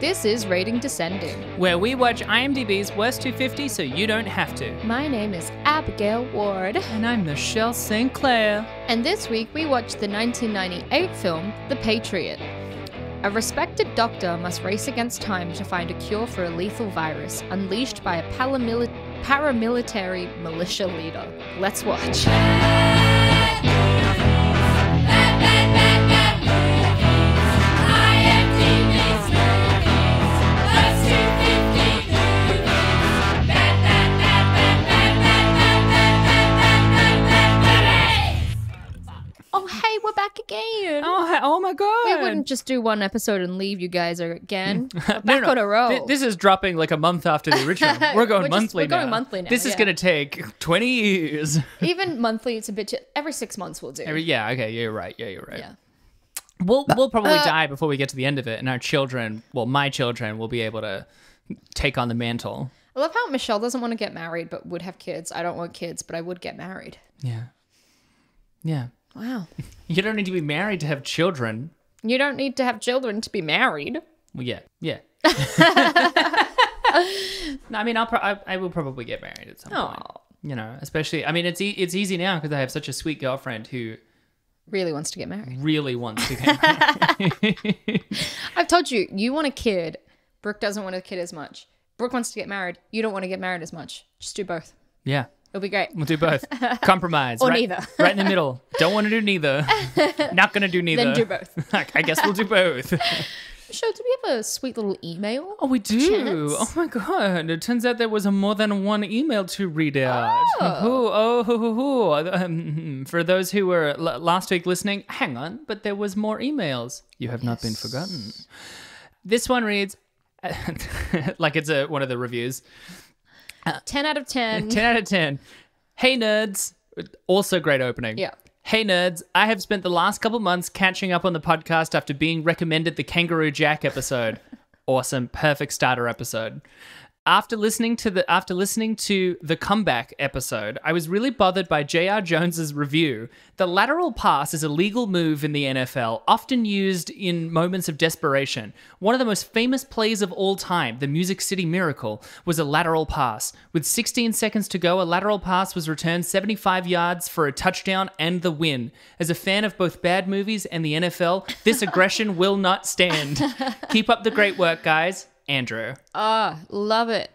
This is Rating Descending, where we watch IMDb's Worst 250 so you don't have to. My name is Abigail Ward. And I'm Michelle St. Clair. And this week we watched the 1998 film, The Patriot. A respected doctor must race against time to find a cure for a lethal virus unleashed by a paramilitary militia leader. Let's watch. Oh, hey, we're back again. Oh my God. We wouldn't just do one episode and leave you guys again. We're back No. on a roll. This is dropping like a month after the original. We're going monthly now. We're going monthly now. This is going to take 20 years. Even monthly, it's a bit... Every 6 months we'll do. Yeah, okay, you're right. Yeah. We'll probably die before we get to the end of it, and our children, well, my children, will be able to take on the mantle. I love how Michelle doesn't want to get married but would have kids. I don't want kids, but I would get married. Yeah. Wow. You don't need to be married to have children. You don't need to have children to be married. Well, yeah. No, I mean, I will probably get married at some point. You know, especially, I mean, it's easy now because I have such a sweet girlfriend who really wants to get married. Really wants to get married. I've told you, you want a kid. Brooke doesn't want a kid as much. Brooke wants to get married. You don't want to get married as much. Just do both. Yeah. It'll be great. We'll do both. Compromise. Or neither. Right in the middle. Don't want to do neither. Not going to do neither. Then do both. I guess we'll do both. Michelle, do we have a sweet little email? Oh, we do. Chance? Oh my God. It turns out there was more than one email to read out. For those who were last week listening, hang on, but there was more emails. You have not been forgotten. This one reads, like it's one of the reviews. 10 out of 10. 10 out of 10. Hey, nerds. Also great opening. Yeah. Hey, nerds. I have spent the last couple months catching up on the podcast after being recommended the Kangaroo Jack episode. Awesome. Perfect starter episode. After listening to the comeback episode, I was really bothered by J.R. Jones's review. The lateral pass is a legal move in the NFL, often used in moments of desperation. One of the most famous plays of all time, the Music City Miracle, was a lateral pass. With 16 seconds to go, a lateral pass was returned 75 yards for a touchdown and the win. As a fan of both bad movies and the NFL, this aggression will not stand. Keep up the great work, guys. Andrew. Love it.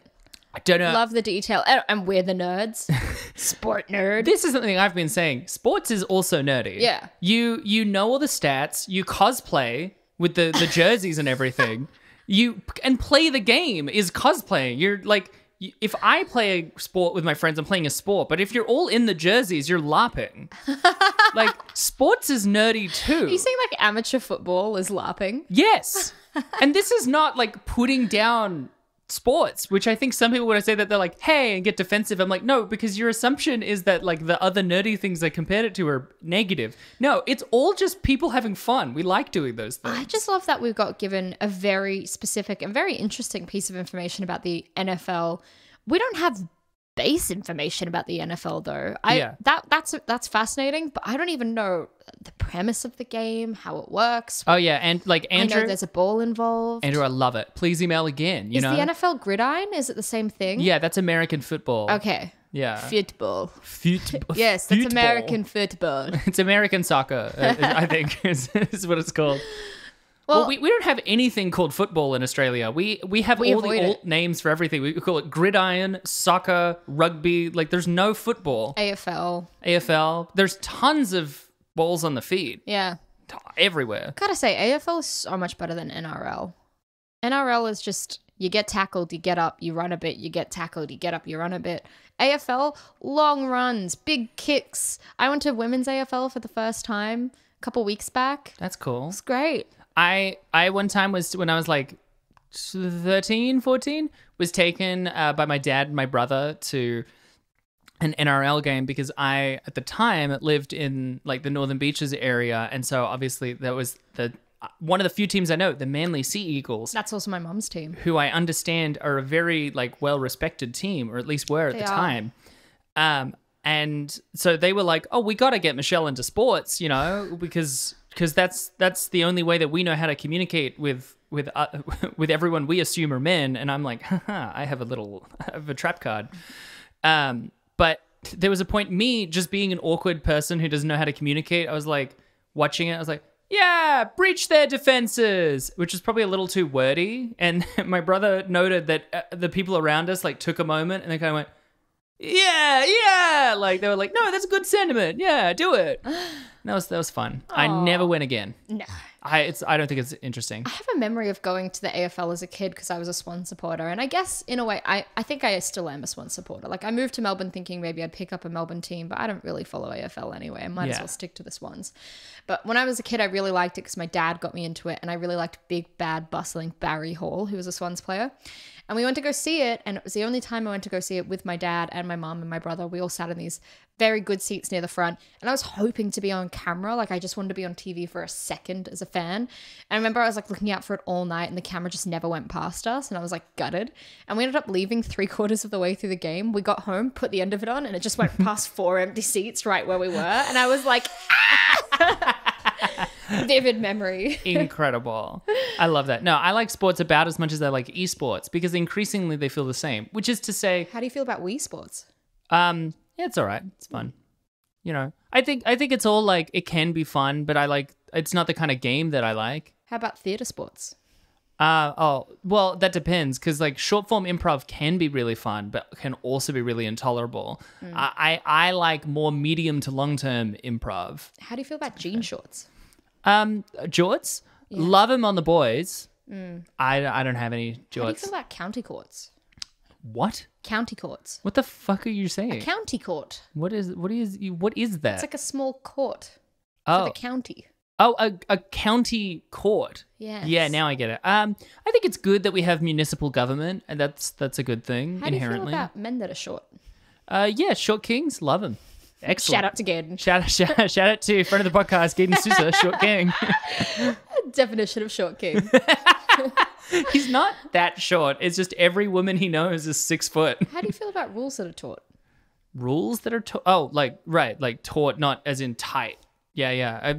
I don't know. Love the detail. And we're the nerds. Sport nerd. This is something I've been saying. Sports is also nerdy. Yeah. You know all the stats. You cosplay with the jerseys and everything. And play the game is cosplaying. You're like, if I play a sport with my friends, I'm playing a sport. But if you're all in the jerseys, you're LARPing. Like, sports is nerdy too. Are you saying like amateur football is LARPing? Yes. And this is not like putting down sports, which I think some people would say that they're like, hey, and get defensive. I'm like, no, because your assumption is that like the other nerdy things I compared it to are negative. No, it's all just people having fun. We like doing those things. I just love that we've got given a very specific and very interesting piece of information about the NFL. We don't have base information about the NFL though. That's fascinating, but I don't even know the premise of the game, how it works. Oh yeah, and like Andrew, I know there's a ball involved. Andrew, I love it. Please email again. You know, the NFL gridiron? Is it the same thing? Yeah, that's American football. Okay. Yeah. Football. Football. Yes, that's American football. It's American soccer. I think is what it's called. Well, we don't have anything called football in Australia. We have all the alt names for everything. We call it gridiron, soccer, rugby. Like, there's no football. AFL. There's tons of balls on the feed. Yeah. Everywhere. Gotta say, AFL is so much better than NRL. NRL is just, you get tackled, you get up, you run a bit, you get tackled, you get up, you run a bit. AFL, long runs, big kicks. I went to women's AFL for the first time a couple weeks back. That's cool. It's great. I one time was when I was like 13, 14, was taken by my dad and my brother to an NRL game because I, at the time, lived in like the Northern Beaches area. And so obviously that was one of the few teams I know, the Manly Sea Eagles. That's also my mum's team. Who I understand are a very like well-respected team, or at least were at the time. And so they were like, oh, we got to get Michelle into sports, you know, because because that's the only way that we know how to communicate with with everyone we assume are men. And I'm like, haha, I have a trap card. But there was a point, me just being an awkward person who doesn't know how to communicate, I was like watching it, I was like, yeah, breach their defenses, which is probably a little too wordy. And my brother noted that the people around us like took a moment and they kind of went, yeah, like they were like, no, that's a good sentiment. Yeah, do it. And that was fun. Aww. I never went again. No. I don't think it's interesting. I have a memory of going to the AFL as a kid because I was a Swan supporter. And I guess in a way, I think I still am a Swan supporter. Like I moved to Melbourne thinking maybe I'd pick up a Melbourne team, but I don't really follow AFL anyway. I might as well stick to the Swans. But when I was a kid, I really liked it because my dad got me into it. And I really liked big, bad, bustling Barry Hall, who was a Swans player. And we went to go see it, and it was the only time I went to go see it with my dad and my mom and my brother. We all sat in these very good seats near the front, and I was hoping to be on camera. Like, I just wanted to be on TV for a second as a fan. And I remember I was, like, looking out for it all night, and the camera just never went past us, and I was, like, gutted. And we ended up leaving 3/4 of the way through the game. We got home, put the end of it on, and it just went past 4 empty seats right where we were. And I was like, ah! Vivid memory. Incredible. I love that. No, I like sports about as much as I like esports because increasingly they feel the same, which is to say... How do you feel about Wii Sports? Yeah, it's all right. It's fun. You know, I think it's all like, it can be fun, but it's not the kind of game that I like. How about theater sports? Well, that depends because like short form improv can be really fun, but can also be really intolerable. I like more medium to long term improv. How do you feel about jean shorts? Jorts? Yeah. Love them on the boys. I don't have any jorts. How do you feel about county courts? What? County courts. What the fuck are you saying? A county court. What is that? It's like a small court for the county. Oh, a county court. Yes. Yeah, now I get it. I think it's good that we have municipal government, and that's a good thing. How do you inherently. feel about men that are short? Yeah, short kings, love them. Excellent. Shout out to Gaiden. Shout out to friend of the podcast, Gaiden Sousa, short king. Definition of short king. He's not that short. It's just every woman he knows is 6 foot. How do you feel about rules that are taught? Rules that are taught? Oh, like taught, not as in tight. Yeah.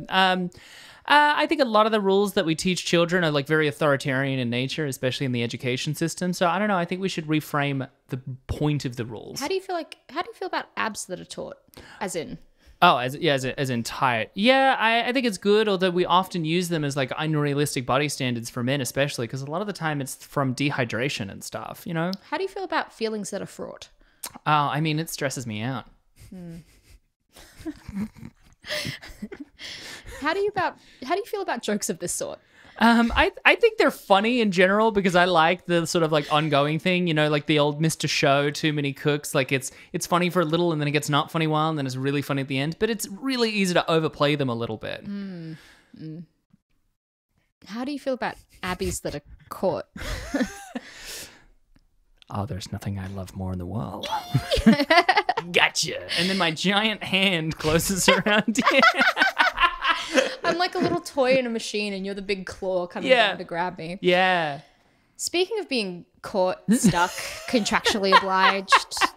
I think a lot of the rules that we teach children are like very authoritarian in nature, especially in the education system. So I don't know. I think we should reframe the point of the rules. How do you feel about abs that are taught? As in? Oh, as in tight. Yeah, I think it's good, although we often use them as like unrealistic body standards for men, especially because a lot of the time it's from dehydration and stuff, you know? How do you feel about feelings that are fraught? Oh, I mean, it stresses me out. How do you feel about jokes of this sort? I think they're funny in general because I like the sort of like ongoing thing, you know, like the old Mr. Show, Too Many Cooks. Like it's funny for a little and then it gets not funny a while and then it's really funny at the end. But it's really easy to overplay them a little bit. How do you feel about abbeys that are caught? Oh, there's nothing I love more in the world. Gotcha. And then my giant hand closes around you. I'm like a little toy in a machine and you're the big claw coming down to grab me. Yeah. Speaking of being caught, stuck, contractually obliged,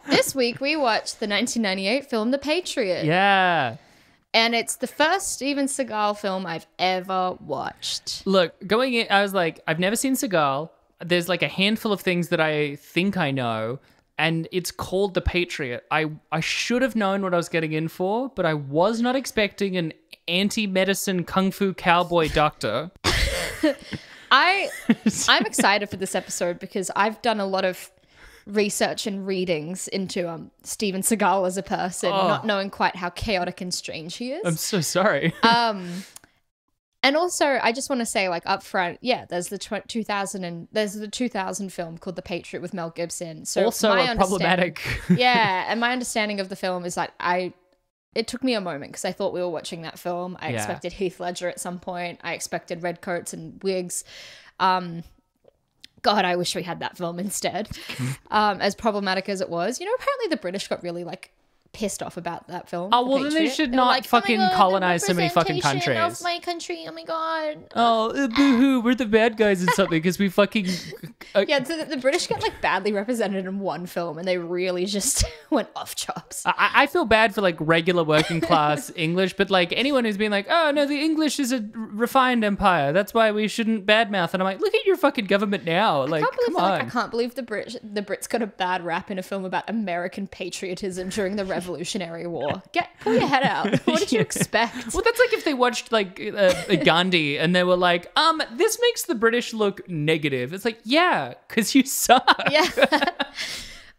this week we watched the 1998 film The Patriot. Yeah. And it's the first Steven Seagal film I've ever watched. Look, going in, I was like, I've never seen Seagal. There's like a handful of things that I think I know, and it's called The Patriot. I should have known what I was getting in for, but I was not expecting an anti-medicine kung fu cowboy doctor. I'm excited for this episode because I've done a lot of research and readings into Steven Seagal as a person, not knowing quite how chaotic and strange he is. I'm so sorry. And also, I just want to say, like, up front, there's the 2000 film called The Patriot with Mel Gibson. So also problematic. Yeah, and my understanding of the film is like it took me a moment because I thought we were watching that film. I expected Heath Ledger at some point. I expected red coats and wigs. God, I wish we had that film instead. As problematic as it was, you know, apparently the British got really like pissed off about that film. Oh, well, then they should not fucking colonize so many fucking countries. Of my country, oh my god. Oh, boo-hoo, we're the bad guys in something because we fucking... Yeah, so the British get like badly represented in one film and they really just went off chops. I feel bad for like regular working class English, but like anyone who's been like, oh no, the English is a refined empire, that's why we shouldn't badmouth. And I'm like, look at your fucking government now. Like, come on. I can't believe the Brits got a bad rap in a film about American patriotism during the Revolutionary War. Pull your head out. What did you expect? Well, that's like if they watched like Gandhi and they were like, this makes the British look negative. It's like, yeah, because you suck. Yeah.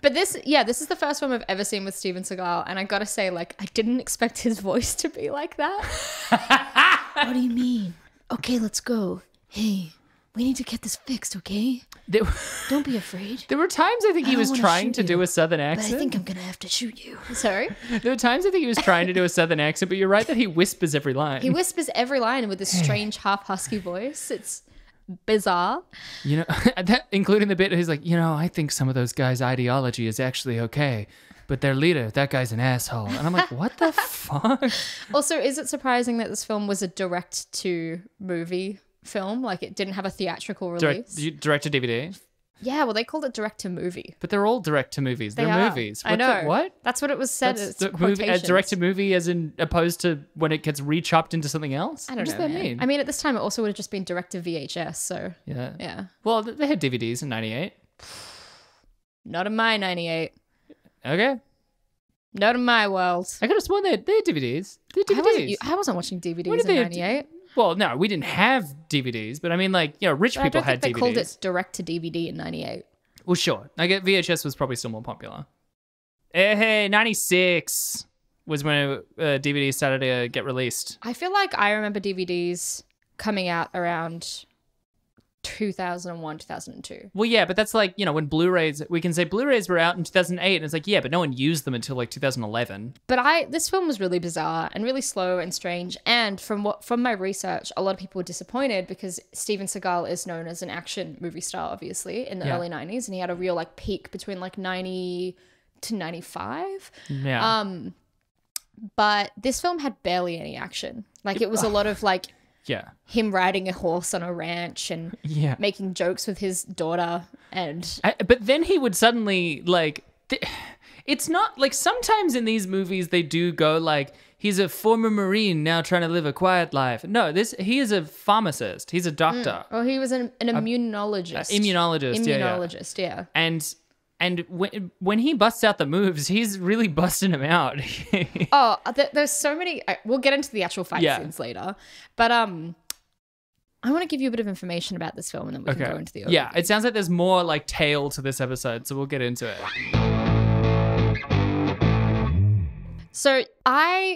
But this is the first film I've ever seen with Steven Seagal, and I gotta say, like, I didn't expect his voice to be like that. What do you mean? Okay, let's go. Hey, we need to get this fixed, okay? Don't be afraid. There were times I think he was trying to do a southern accent. But I think I'm gonna have to shoot you. Sorry? There were times I think he was trying to do a southern accent, but you're right that he whispers every line. He whispers every line with this strange half husky voice. It's bizarre. You know, including the bit he's like, you know, I think some of those guys' ideology is actually okay, but their leader, that guy's an asshole. And I'm like, what the fuck? Also, is it surprising that this film was a direct-to-movie film? Like, it didn't have a theatrical release? Direct to DVD? Yeah, well, they called it direct-to-movie. But they're all direct to movies. They're movies. I know. What? That's what it was said. That's direct to movie as in opposed to when it gets re-chopped into something else? I don't know. What does that mean? I mean, at this time, it also would have just been direct to VHS, so... Yeah. Well, they had DVDs in 98. Not in my 98. Okay. Not in my world. I could have sworn they had DVDs. They had DVDs. I wasn't watching DVDs in 98. Well, no, we didn't have DVDs, but I mean, like, you know, rich people had DVDs. They called it direct to DVD in 98. Well, sure. I get VHS was probably still more popular. Hey, 96 was when DVDs started to get released. I feel like I remember DVDs coming out around 2001, 2002. Well, yeah, but that's like, you know, when Blu-rays, we can say Blu-rays were out in 2008, and it's like, yeah, but no one used them until like 2011. But this film was really bizarre and really slow and strange. And from my research, a lot of people were disappointed because Steven Seagal is known as an action movie star, obviously, in the early 90s, and he had a real like peak between like 90 to 95. Yeah. But this film had barely any action. Like, it was a lot of like him riding a horse on a ranch and making jokes with his daughter. But then he would suddenly, like... It's not... Like, sometimes in these movies, they do go, like, he's a former Marine now trying to live a quiet life. No, he is a pharmacist. He's a doctor. Or he was an immunologist. Immunologist, yeah. And when he busts out the moves, he's really busting them out. There's so many... We'll get into the actual fight scenes later. But I want to give you a bit of information about this film and then we can go into the overview. Yeah, it sounds like there's more like tail to this episode, so we'll get into it. So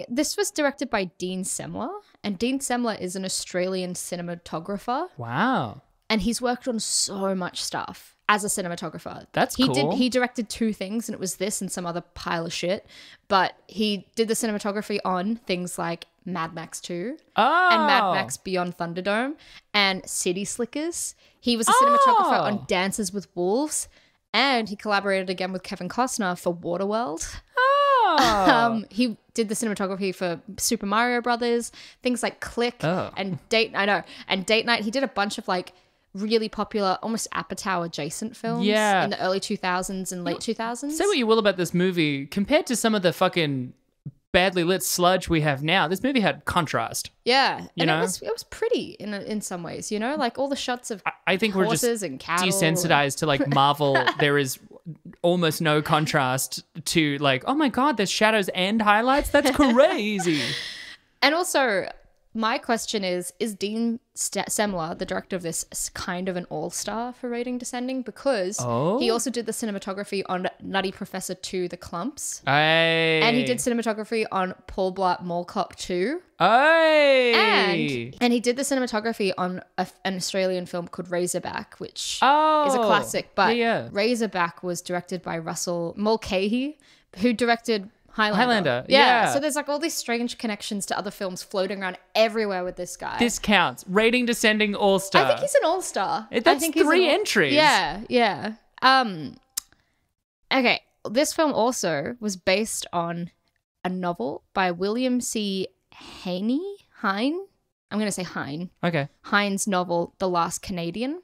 this was directed by Dean Semler, and Dean Semler is an Australian cinematographer. Wow. And he's worked on so much stuff as a cinematographer. That's cool. He directed 2 things, and it was this and some other pile of shit. But he did the cinematography on things like Mad Max 2 and Mad Max Beyond Thunderdome and City Slickers. He was a cinematographer on Dances with Wolves, and he collaborated again with Kevin Costner for Waterworld. He did the cinematography for Super Mario Brothers, things like Click and Date. I know, and Date Night. He did a bunch of like really popular, almost Apatow adjacent films in the early 2000s and late 2000s. Say what you will about this movie, compared to some of the fucking badly lit sludge we have now, this movie had contrast. Yeah, it was pretty in some ways, you know, like all the shots of I think we're just and cattle desensitized to like Marvel. There is almost no contrast to like, oh my god, there's shadows and highlights. That's crazy. And also, my question is Dean Semler, the director of this, kind of an all-star for Rating Descending? Because he also did the cinematography on Nutty Professor 2, The Clumps. And he did cinematography on Paul Blart Mall Cop 2. And he did the cinematography on an Australian film called Razorback, which is a classic. But Razorback was directed by Russell Mulcahy, who directed Highlander. Yeah. So there's like all these strange connections to other films floating around everywhere with this guy. This counts. Rating Descending all-star. I think he's an all-star. That's 3 entries. Yeah. Okay. This film also was based on a novel by William C. Hine. I'm going to say Hine. Okay. Hine's novel, The Last Canadian.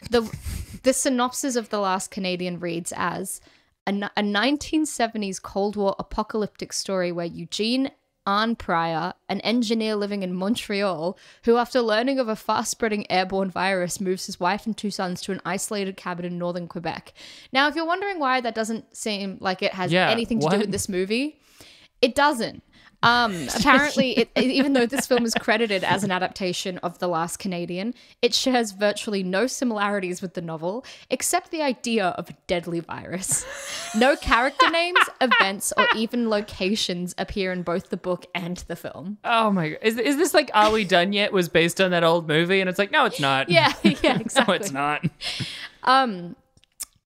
The synopsis of The Last Canadian reads as a 1970s Cold War apocalyptic story where Eugene Arne Pryor, an engineer living in Montreal, who after learning of a fast-spreading airborne virus moves his wife and 2 sons to an isolated cabin in northern Quebec. Now, if you're wondering why that doesn't seem like it has anything to do with this movie, it doesn't. Apparently, even though this film is credited as an adaptation of The Last Canadian, it shares virtually no similarities with the novel, except the idea of a deadly virus. No character names, events, or even locations appear in both the book and the film. Oh my God. Is this like Are We Done Yet was based on that old movie? And it's like, no, it's not. Yeah, exactly. No, it's not.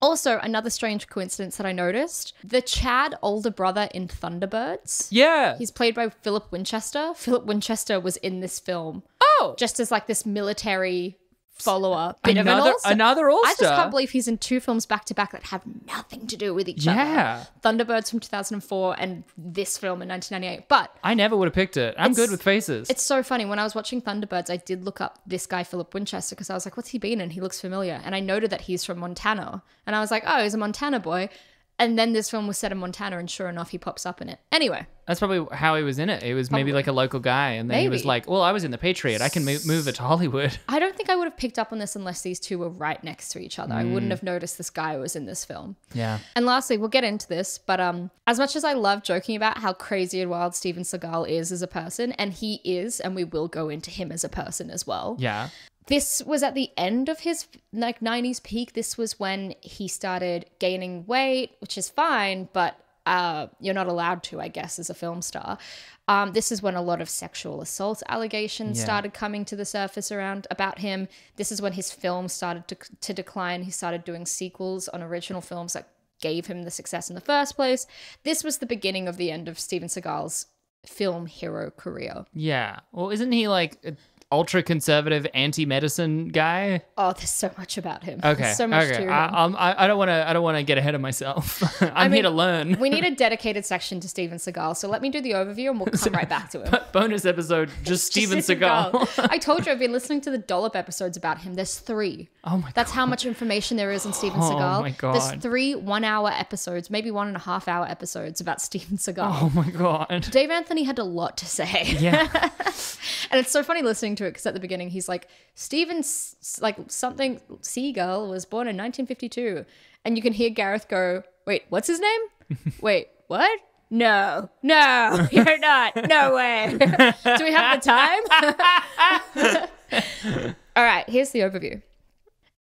Also, another strange coincidence that I noticed, the Chad older brother in Thunderbirds. Yeah. He's played by Philip Winchester. Philip Winchester was in this film. Oh. Just as like this military follower. Another all-star. I just can't believe he's in 2 films back to back that have nothing to do with each other. Thunderbirds from 2004 and this film in 1998. But I never would have picked it. I'm good with faces. It's so funny. When I was watching Thunderbirds, I did look up this guy, Philip Winchester, because I was like, what's he been in? He looks familiar. And I noted that he's from Montana. And I was like, oh, he's a Montana boy. And then this film was set in Montana, and sure enough, he pops up in it. Anyway. That's probably how he was in it. He was maybe like a local guy, and then he was like, well, I was in the Patriot. I can move it to Hollywood. I don't think I would have picked up on this unless these two were right next to each other. I wouldn't have noticed this guy was in this film. Yeah. And lastly, we'll get into this, but as much as I love joking about how crazy and wild Steven Seagal is as a person, and he is, and we will go into him as a person as well. Yeah. This was at the end of his 90s peak. This was when he started gaining weight, which is fine, but you're not allowed to, I guess, as a film star. This is when a lot of sexual assault allegations started coming to the surface about him. This is when his film started to decline. He started doing sequels on original films that gave him the success in the first place. This was the beginning of the end of Steven Seagal's film hero career. Yeah. Well, isn't he like ultra-conservative anti-medicine guy? Oh, there's so much about him. Okay. There's so much to him. I don't want to get ahead of myself. I'm here to learn. We need a dedicated section to Steven Seagal, so let me do the overview and we'll come right back to him. Bonus episode, just Steven Seagal. I told you I've been listening to the Dollop episodes about him. There's 3. Oh my God. That's how much information there is on Steven Seagal. Oh my God. There's 3 1-hour episodes, maybe 1.5-hour episodes about Steven Seagal. Oh my God. Dave Anthony had a lot to say. Yeah. And it's so funny listening to it because at the beginning he's like, Steven something Seagal was born in 1952. And you can hear Gareth go, wait, what's his name? Wait, what? No, you're not. No way. Do we have the time? All right, here's the overview.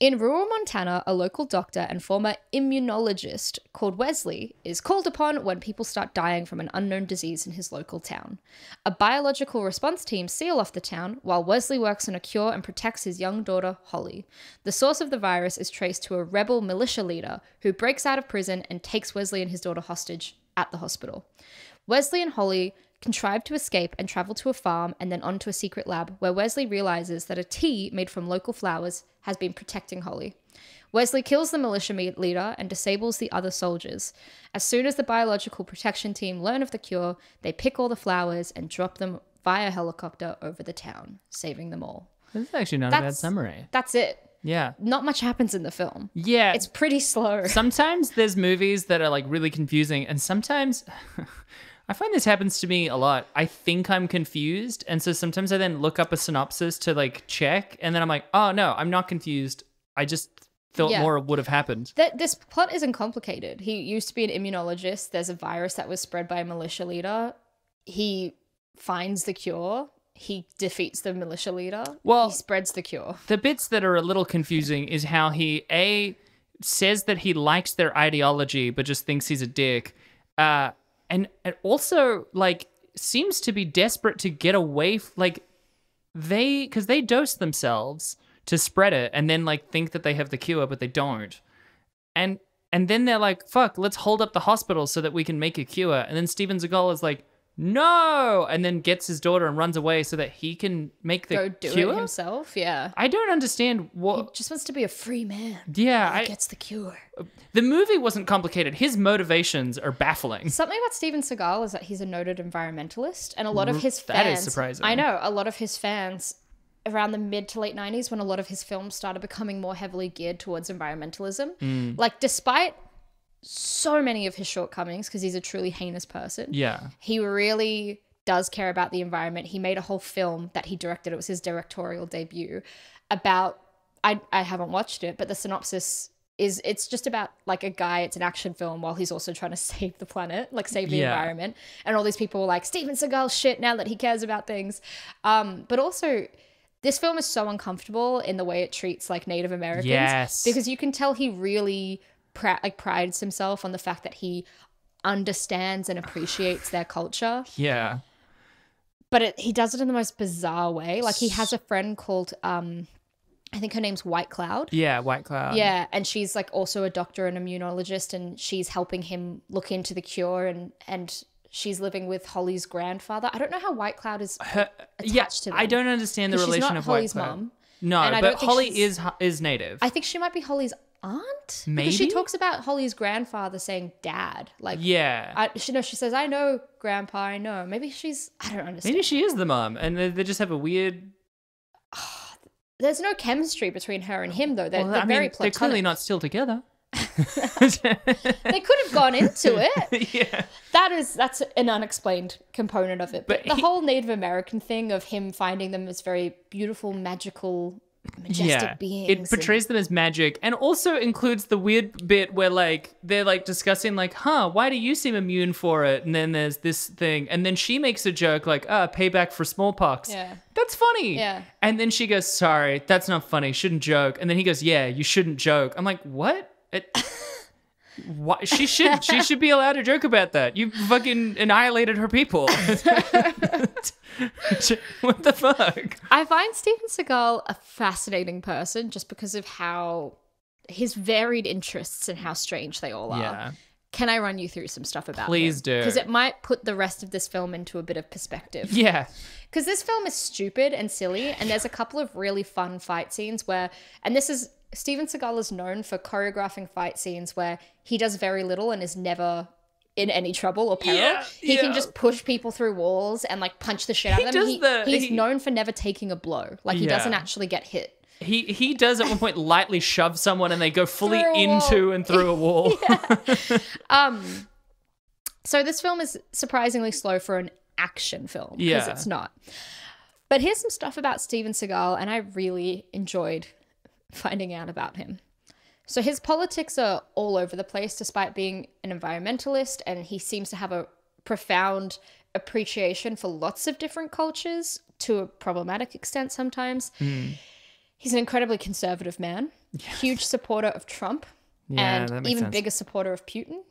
In rural Montana, a local doctor and former immunologist called Wesley is called upon when people start dying from an unknown disease in his local town. A biological response team seal off the town while Wesley works on a cure and protects his young daughter, Holly. The source of the virus is traced to a rebel militia leader who breaks out of prison and takes Wesley and his daughter hostage at the hospital. Wesley and Holly contrive to escape and travel to a farm and then onto a secret lab where Wesley realizes that a tea made from local flowers has been protecting Holly. Wesley kills the militia leader and disables the other soldiers. As soon as the biological protection team learn of the cure, they pick all the flowers and drop them via helicopter over the town, saving them all. This is actually not a bad summary. That's it. Yeah. Not much happens in the film. Yeah. It's pretty slow. Sometimes there's movies that are like really confusing, and sometimes I find this happens to me a lot. I think I'm confused, and so sometimes I then look up a synopsis to like check, and then I'm like, oh no, I'm not confused. I just thought more would have happened. This plot isn't complicated. He used to be an immunologist. There's a virus that was spread by a militia leader. He finds the cure. He defeats the militia leader. Well, he spreads the cure. The bits that are a little confusing is how he says that he likes their ideology, but just thinks he's a dick. And also, like, seems to be desperate to get away, because they dose themselves to spread it and then, like, think that they have the cure, but they don't. And then they're like, fuck, let's hold up the hospital so that we can make a cure. And then Steven Seagal is like, no, and then gets his daughter and runs away so that he can make the Go do cure? it himself. Yeah. I don't understand what. He just wants to be a free man. Yeah, He gets the cure. The movie wasn't complicated. His motivations are baffling. Something about Steven Seagal is that he's a noted environmentalist, and a lot of his fans. That is surprising. I know a lot of his fans around the mid to late 90s, when a lot of his films started becoming more heavily geared towards environmentalism. Like, despite so many of his shortcomings, because he's a truly heinous person. Yeah. He really does care about the environment. He made a whole film that he directed. It was his directorial debut about, I haven't watched it, but the synopsis is, it's just about like a guy, it's an action film while he's also trying to save the planet, like save the environment. And all these people were like, Steven Seagal shit now that he cares about things. But also, this film is so uncomfortable in the way it treats like Native Americans. Yes. Because you can tell he really prides himself on the fact that he understands and appreciates their culture. Yeah. But he does it in the most bizarre way. Like, he has a friend called, I think her name's White Cloud. Yeah, White Cloud. Yeah, and she's like also a doctor and immunologist, and she's helping him look into the cure, and she's living with Holly's grandfather. I don't know how White Cloud is attached to them. I don't understand the relation she's not of Holly's White Cloud. mom. No, And I but don't think Holly she's- is native. I think she might be Holly's aunt. Maybe? Because she talks about Holly's grandfather saying dad. Like, yeah. she says, I know grandpa, I know. Maybe she's, I don't understand. Maybe she is the mom, and they just have a weird. There's no chemistry between her and him, though. They're very platonic. they're clearly not still together. They could have gone into it. Yeah. That's an unexplained component of it. But the whole Native American thing of him finding them as very beautiful, magical, majestic beings. It portrays them as magic, and also includes the weird bit where like they're like discussing like, why do you seem immune for it? And then there's this thing, and then she makes a joke like, payback for smallpox. Yeah. That's funny. Yeah. And then she goes, sorry, that's not funny, shouldn't joke. And then he goes, yeah, you shouldn't joke. I'm like, what? What? She should be allowed to joke about that. You fucking annihilated her people. What the fuck? I find Steven Seagal a fascinating person just because of how his varied interests and how strange they all are. Yeah. Can I run you through some stuff about Please do. Because it might put the rest of this film into a bit of perspective. Yeah. Because this film is stupid and silly, and there's a couple of really fun fight scenes where, and this is, Steven Seagal is known for choreographing fight scenes where he does very little and is never in any trouble or peril. He can just push people through walls and like punch the shit out of them. He's known for never taking a blow. Like, he doesn't actually get hit. He does at one point lightly shove someone and they go fully into and through a wall. So this film is surprisingly slow for an action film because it's not. But here's some stuff about Steven Seagal, and I really enjoyed finding out about him. So his politics are all over the place despite being an environmentalist, and he seems to have a profound appreciation for lots of different cultures to a problematic extent sometimes. He's an incredibly conservative man, huge supporter of Trump, and even bigger supporter of Putin.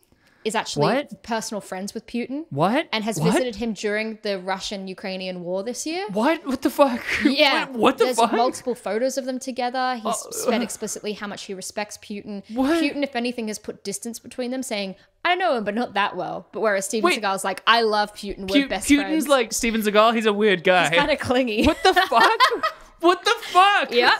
Is actually personal friends with Putin. What? And has visited him during the Russian-Ukrainian war this year. What? What the fuck? Yeah. What the fuck? There's multiple photos of them together. He's said explicitly how much he respects Putin. What? Putin, if anything, has put distance between them, saying, I know him, but not that well. But whereas Steven Seagal's like, I love Putin. We're best friends. Putin's like Steven Seagal. He's a weird guy. He's kind of clingy. What the fuck? What the fuck? Yep.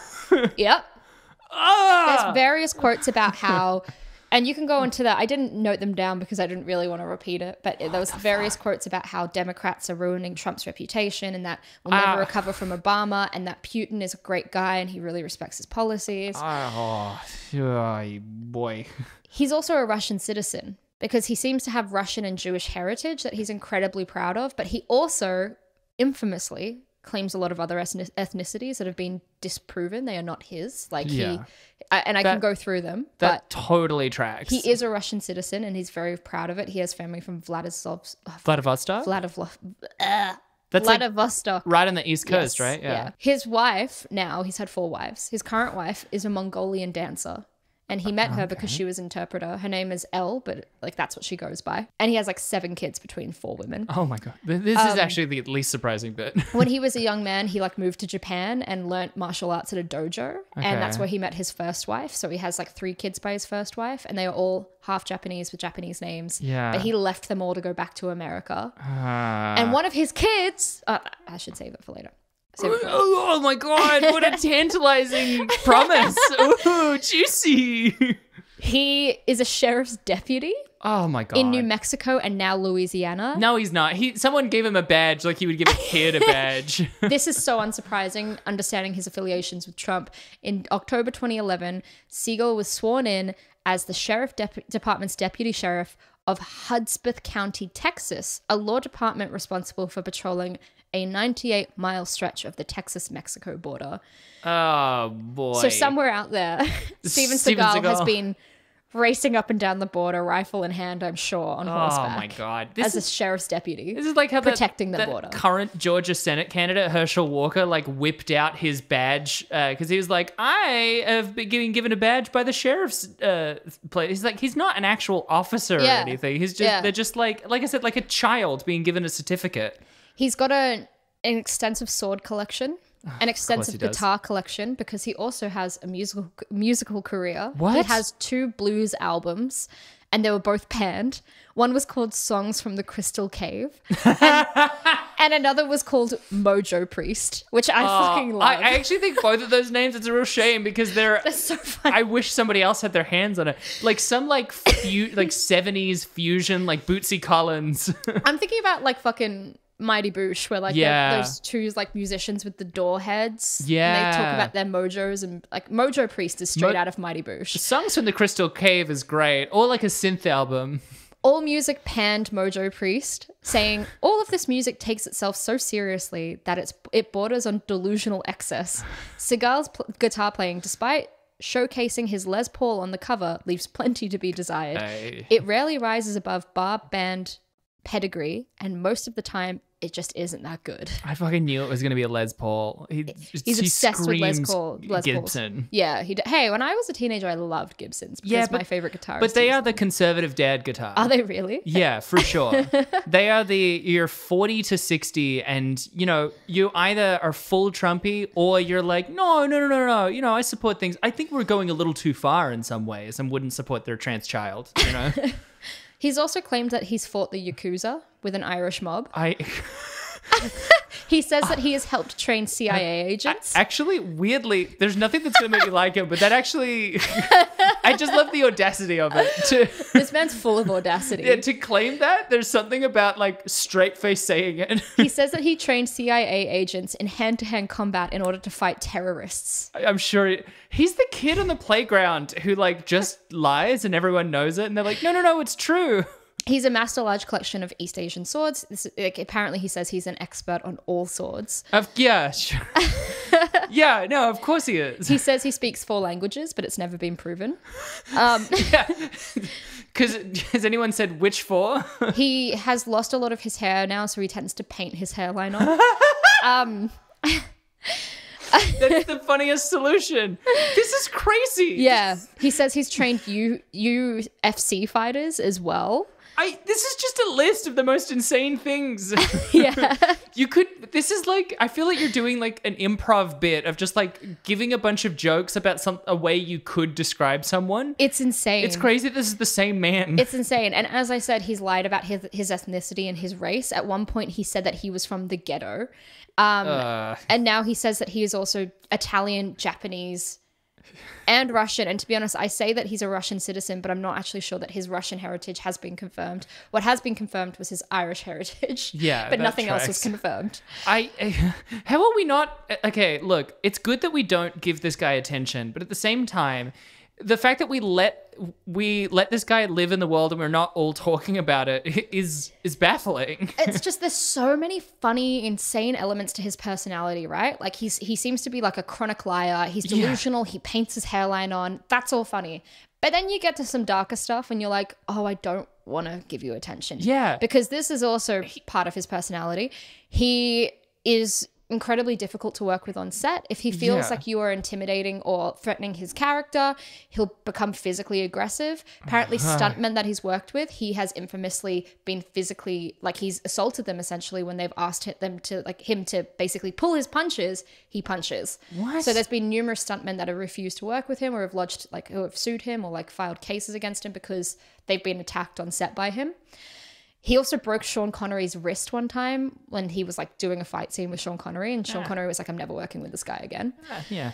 There's various quotes about how... And you can go into that. I didn't note them down because I didn't really want to repeat it. But there was various quotes about how Democrats are ruining Trump's reputation and that we'll never recover from Obama, and that Putin is a great guy and he really respects his policies. Boy. He's also a Russian citizen because he seems to have Russian and Jewish heritage that he's incredibly proud of. But he also infamously claims a lot of other ethnicities that have been disproven. They are not his. Like I can go through them. That but totally tracks. He is a Russian citizen and he's very proud of it. He has family from Vladivostok? That's Vladivostok. Like right on the East Coast, right? Yeah. His wife now, he's had 4 wives. His current wife is a Mongolian dancer. and he met her because she was interpreter. Her name is Elle, but like that's what she goes by. And he has like 7 kids between 4 women. Oh my God. This is actually the least surprising bit. When he was a young man, he like moved to Japan and learnt martial arts at a dojo. And that's where he met his first wife. So he has like 3 kids by his first wife, and they are all half Japanese with Japanese names. Yeah. But he left them all to go back to America. And one of his kids, I should save it for later. Oh my God, what a tantalizing promise. Ooh, juicy. He is a sheriff's deputy. Oh my God. In New Mexico and now Louisiana. No, he's not. Someone gave him a badge like he would give a kid a badge. This is so unsurprising, understanding his affiliations with Trump. In October 2011, Seagal was sworn in as the Sheriff Department's deputy sheriff of Hudspeth County, Texas, a law department responsible for patrolling a 98-mile stretch of the Texas-Mexico border. Oh, boy. So somewhere out there, Steven Seagal has been racing up and down the border, rifle in hand, I'm sure, on horseback. Oh, my God. As a sheriff's deputy. This is like how protecting the border. Current Georgia Senate candidate, Herschel Walker, like whipped out his badge because he was like, I have been given a badge by the sheriff's place. He's like, he's not an actual officer or anything. He's just, they're just like I said, like a child being given a certificate. He's got an extensive sword collection, an extensive guitar collection, because he also has a musical career. What? He has 2 blues albums, and they were both panned. One was called Songs from the Crystal Cave, and another was called Mojo Priest, which I fucking love. I actually think both of those names, it's a real shame because they're so funny. I wish somebody else had their hands on it. Like some like 70s fusion, like Bootsy Collins. I'm thinking about like fucking Mighty Boosh, where like those 2 like musicians with the door heads. Yeah. And they talk about their mojos, and like Mojo Priest is straight out of Mighty Boosh. Songs from the Crystal Cave is great. Or like a synth album. All Music panned Mojo Priest, saying all of this music takes itself so seriously that it borders on delusional excess. Seagal's guitar playing, despite showcasing his Les Paul on the cover, leaves plenty to be desired. It rarely rises above bar band pedigree, and most of the time it just isn't that good. I fucking knew it was going to be a Les Paul. He's obsessed with Les Gibson. Pauls. Yeah. Hey, when I was a teenager, I loved Gibsons because my favorite guitarist. But they are the conservative dad guitar. Are they really? Yeah, for sure. They are you're 40 to 60 and, you know, you either are full Trumpy or you're like, no. You know, I support things. I think we're going a little too far in some ways and wouldn't support their trans child, you know? He's also claimed that he's fought the Yakuza with an Irish mob. He says that he has helped train CIA agents. Actually, weirdly, there's nothing that's going to make me like him, but that actually... I just love the audacity of it. This man's full of audacity. Yeah, to claim that, there's something about like straight face saying it. He says that he trained CIA agents in hand-to-hand combat in order to fight terrorists. I'm sure he's the kid on the playground who like just lies and everyone knows it. And they're like, no, it's true. He's amassed a large collection of East Asian swords. Apparently, he says he's an expert on all swords. Yeah, sure. Yeah, no, of course he is. He says he speaks 4 languages, but it's never been proven. Yeah. Because has anyone said which 4? He has lost a lot of his hair now, so he tends to paint his hairline on. That's the funniest solution. This is crazy. Yeah. He says he's trained UFC fighters as well. This is just a list of the most insane things. Yeah. This is like, I feel like you're doing like an improv bit of just like giving a bunch of jokes about a way you could describe someone. It's insane. It's crazy that this is the same man. It's insane. And as I said, he's lied about his ethnicity and his race. At one point, he said that he was from the ghetto. And now he says that he is also Italian, Japanese, and Russian. And to be honest, I say that he's a Russian citizen, but I'm not actually sure that his Russian heritage has been confirmed. What has been confirmed was his Irish heritage. Yeah, but nothing else was confirmed. How are we not? Okay, look, it's good that we don't give this guy attention, but at the same time, the fact that we let this guy live in the world and we're not all talking about it is baffling. It's just there's so many funny, insane elements to his personality, right? Like he seems to be like a chronic liar. He's delusional. Yeah. He paints his hairline on. That's all funny. But then you get to some darker stuff and you're like, oh, I don't want to give you attention. Yeah. Because this is also part of his personality. He is incredibly difficult to work with on set. If he feels like you are intimidating or threatening his character, he'll become physically aggressive. Apparently stuntmen that he's worked with, he has infamously been physically, like, he's assaulted them essentially when they've asked them to, like, him to basically pull his punches, he punches. What? So there's been numerous stuntmen that have refused to work with him or have lodged, like, who have sued him or like filed cases against him because they've been attacked on set by him. He also broke Sean Connery's wrist one time when he was like doing a fight scene with Sean Connery, and Sean Connery was like, I'm never working with this guy again. Yeah.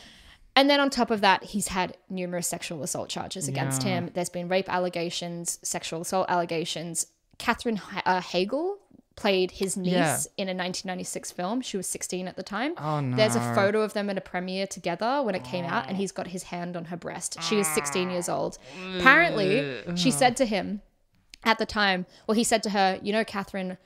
And then on top of that, he's had numerous sexual assault charges against him. There's been rape allegations, sexual assault allegations. Katherine Heigl played his niece in a 1996 film. She was 16 at the time. Oh, no. There's a photo of them at a premiere together when it came out, and he's got his hand on her breast. She is 16 years old. Apparently, she said to him, at the time, well, he said to her, you know, Catherine,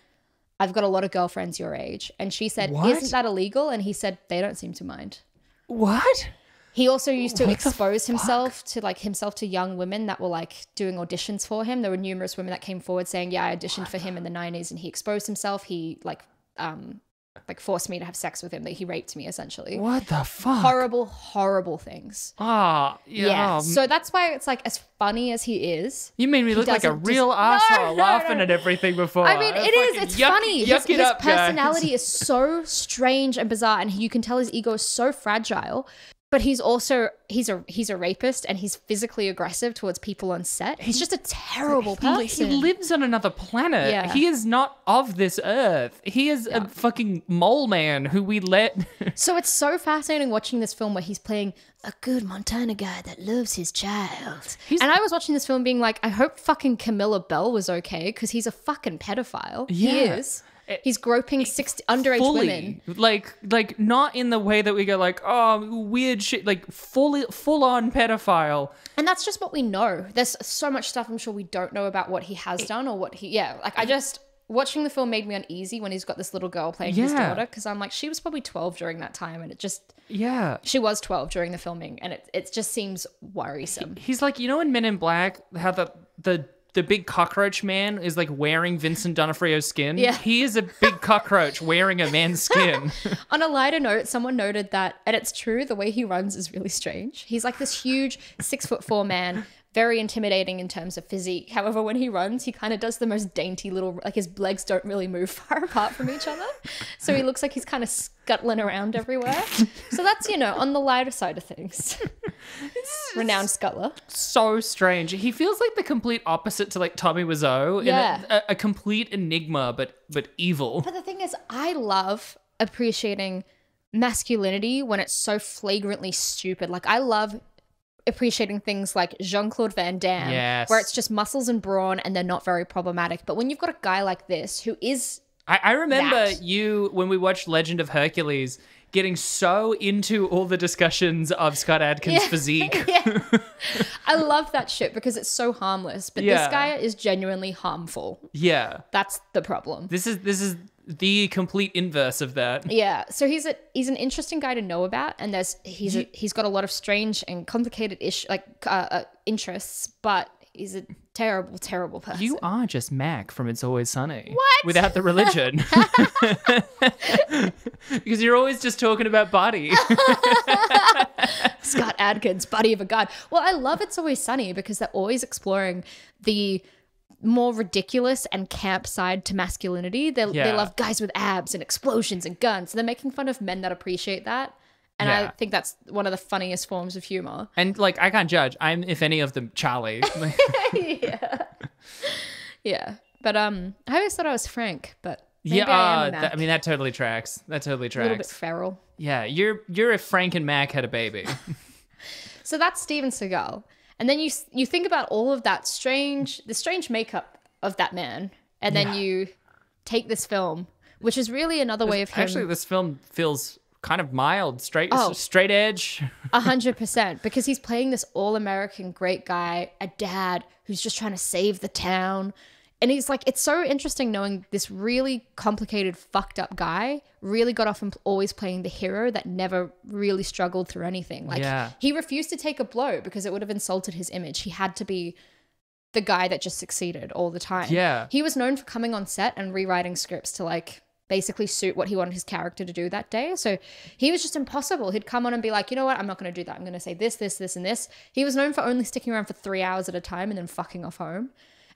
I've got a lot of girlfriends your age. And she said, isn't that illegal? And he said, they don't seem to mind. What? He also used to expose himself to young women that were like doing auditions for him. There were numerous women that came forward saying, yeah, I auditioned for him in the 90s, and he exposed himself. He forced me to have sex with him, that he raped me essentially. What the fuck? Horrible, horrible things. Oh, yeah. So that's why it's like, as funny as he is. You made me look like a real asshole laughing at everything before. I mean, it's funny. His personality is so strange and bizarre, and you can tell his ego is so fragile. But he's also, he's a rapist, and he's physically aggressive towards people on set. He's just a terrible person. He lives on another planet. Yeah. He is not of this earth. He is a fucking mole man who we let... So it's so fascinating watching this film where he's playing a good Montana guy that loves his child. And I was watching this film being like, I hope fucking Camilla Bell was okay, because he's a fucking pedophile. Yeah. He is. He's groping underage women. Like not in the way that we go like, oh, weird shit, like full on pedophile. And that's just what we know. There's so much stuff I'm sure we don't know about what he has done or what he, watching the film made me uneasy when he's got this little girl playing his daughter, because I'm like, she was probably 12 during that time, and it just... Yeah. She was 12 during the filming, and it just seems worrisome. He's like, you know in Men in Black, how the big cockroach man is like wearing Vincent D'Onofrio's skin? Yeah. He is a big cockroach wearing a man's skin. On a lighter note, someone noted that, and it's true, the way he runs is really strange. He's like this huge 6'4" man, very intimidating in terms of physique. However, when he runs, he kind of does the most dainty little, like his legs don't really move far apart from each other. So he looks like he's kind of scuttling around everywhere. So that's, on the lighter side of things. Renowned scuttler. So strange. He feels like the complete opposite to like Tommy Wiseau. Yeah. A complete enigma, but evil. But the thing is, I love appreciating masculinity when it's so flagrantly stupid. Like, I love appreciating things like Jean-Claude Van Damme, where it's just muscles and brawn and they're not very problematic. But when you've got a guy like this who is... I remember you, when we watched Legend of Hercules, getting so into all the discussions of Scott Adkins' physique. I love that shit because it's so harmless. But this guy is genuinely harmful. Yeah. That's the problem. This is the complete inverse of that. Yeah. So he's an interesting guy to know about, and he's got a lot of strange and complicated interests, but he's a terrible, terrible person. You are just Mac from It's Always Sunny. What? Without the religion. Because you're always just talking about body. Scott Adkins, body of a god. Well, I love It's Always Sunny because they're always exploring the more ridiculous and camp side to masculinity. They love guys with abs and explosions and guns. They're making fun of men that appreciate that. And I think that's one of the funniest forms of humor. And like, I can't judge. I'm, if any of them, Charlie. Yeah. But I always thought I was Frank, but maybe I am Mac. That totally tracks. That totally tracks. A little bit feral. Yeah, you're if Frank and Mac had a baby. So that's Steven Seagal. And then you think about all of that the strange makeup of that man, and then you take this film, which is really another way of him. Actually, this film feels kind of mild, straight edge. 100%, because he's playing this all-American great guy, a dad who's just trying to save the town. And he's like, it's so interesting knowing this really complicated, fucked up guy really got off and always playing the hero that never really struggled through anything. Like, he refused to take a blow because it would have insulted his image. He had to be the guy that just succeeded all the time. Yeah. He was known for coming on set and rewriting scripts to like basically suit what he wanted his character to do that day. So he was just impossible. He'd come on and be like, you know what? I'm not going to do that. I'm going to say this, this, this, and this. He was known for only sticking around for 3 hours at a time and then fucking off home.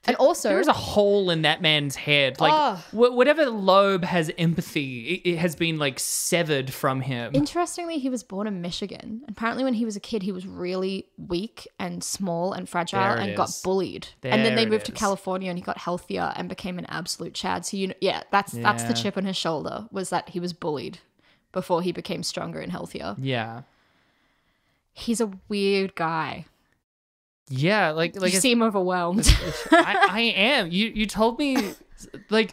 And also, there is a hole in that man's head. Like whatever lobe has empathy, it has been like severed from him. Interestingly, he was born in Michigan. Apparently, when he was a kid, he was really weak and small and fragile and got bullied. And then they moved to California, and he got healthier and became an absolute Chad. So that's the chip on his shoulder, was that he was bullied before he became stronger and healthier. Yeah, he's a weird guy. Yeah, like you seem overwhelmed. I am. You told me, like,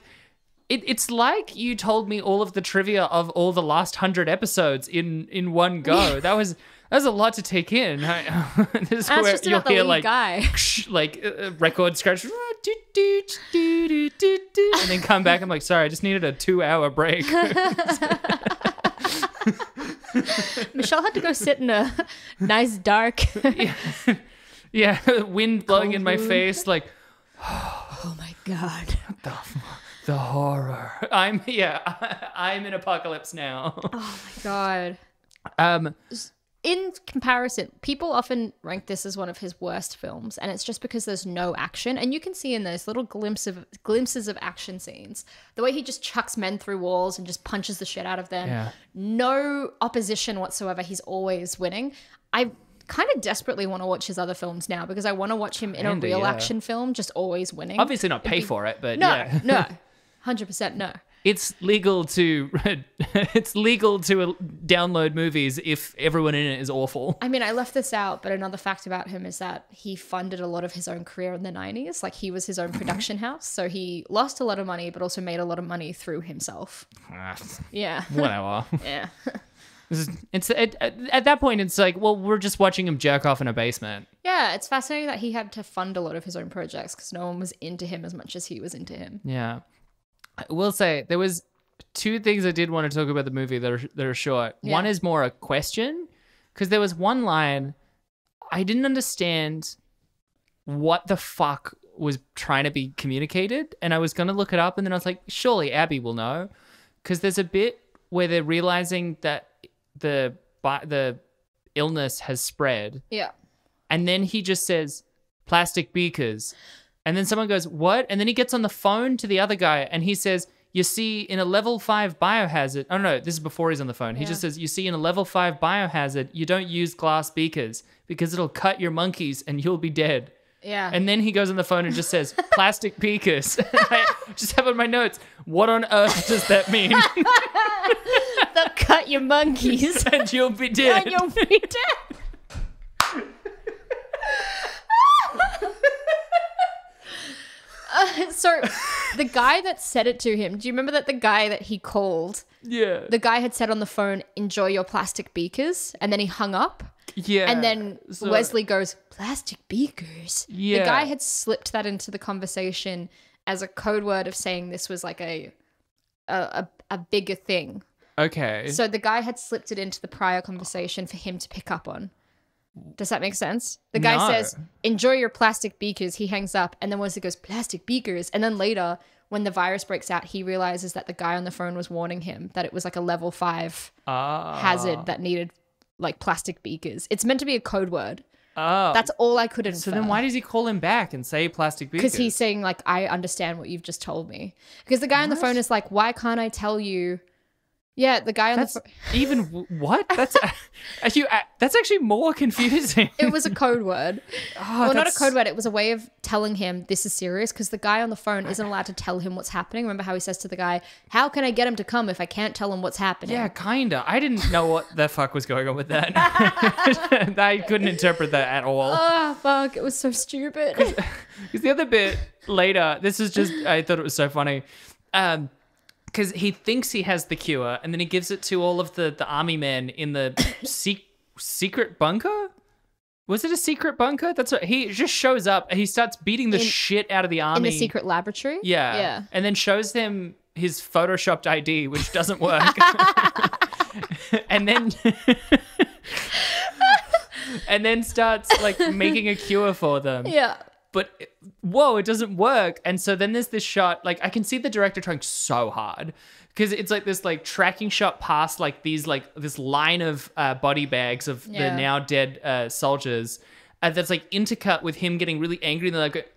it's like you told me all of the trivia of all the last 100 episodes in one go. That was a lot to take in. This is where you'll hear like record scratch, and then come back. I'm like, sorry, I just needed a 2-hour break. Michelle had to go sit in a nice dark. Yeah, wind blowing in my face, like, oh my god, the horror. I'm in apocalypse now. Oh my god. In comparison, people often rank this as one of his worst films, and it's just because there's no action, and you can see in those little glimpses of action scenes the way he just chucks men through walls and just punches the shit out of them. Yeah. No opposition whatsoever. He's always winning. I kind of desperately want to watch his other films now because I want to watch him in a real action film, just always winning. Obviously not pay for it, but no, 100% no. It's legal to download movies if everyone in it is awful. I mean, I left this out, but another fact about him is that he funded a lot of his own career in the 90s. Like, he was his own production house, so he lost a lot of money, but also made a lot of money through himself. Yeah. Whatever. Yeah. It's at that point, it's like, well, we're just watching him jerk off in a basement. Yeah, it's fascinating that he had to fund a lot of his own projects because no one was into him as much as he was into him. Yeah. I will say, there was 2 things I did want to talk about the movie that are short. Yeah. One is more a question, because there was one line I didn't understand what the fuck was trying to be communicated, and I was going to look it up, and then I was like, surely Abby will know, because there's a bit where they're realizing that the illness has spread. Yeah. And then he just says, plastic beakers. And then someone goes, what? And then he gets on the phone to the other guy and he says, you see, in a level 5 biohazard. Oh, no, this is before he's on the phone. He just says, you see, in a level 5 biohazard, you don't use glass beakers because it'll cut your monkeys and you'll be dead. Yeah. And then he goes on the phone and just says, plastic beakers. I just have on my notes, what on earth does that mean? They'll cut your monkeys. And you'll be dead. And you'll be dead. So the guy that said it to him, do you remember that the guy that he called? Yeah. The guy had said on the phone, enjoy your plastic beakers. And then he hung up. Yeah. And then Wesley goes, plastic beakers. Yeah. The guy had slipped that into the conversation as a code word of saying this was like a bigger thing. Okay. So the guy had slipped it into the prior conversation for him to pick up on. Does that make sense? The guy says, enjoy your plastic beakers. He hangs up, and then Wesley goes, plastic beakers. And then later, when the virus breaks out, he realizes that the guy on the phone was warning him that it was like a level 5 hazard that needed like plastic beakers. It's meant to be a code word. Oh. That's all I could infer. So then why does he call him back and say plastic beakers? Because he's saying, like, I understand what you've just told me. Because the guy on the phone is like, why can't I tell you? Yeah, the guy on the phone. Even what? That's actually more confusing. It was a code word. Well, not a code word. It was a way of telling him this is serious because the guy on the phone isn't allowed to tell him what's happening. Remember how he says to the guy, how can I get him to come if I can't tell him what's happening? Yeah, kinda. I didn't know what the fuck was going on with that. I couldn't interpret that at all. Oh, fuck. It was so stupid. Because the other bit later, this is just, I thought it was so funny. Because he thinks he has the cure, and then he gives it to all of the army men in the secret bunker. Was it a secret bunker? That's what he just shows up and he starts beating the shit out of the army in the secret laboratory. Yeah, and then shows them his photoshopped ID, which doesn't work, and then starts like making a cure for them. Yeah. But whoa, it doesn't work. And so then there's this shot, like I can see the director trying so hard because it's like this like tracking shot past like these like this line of body bags of the now dead soldiers that's like intercut with him getting really angry and they're like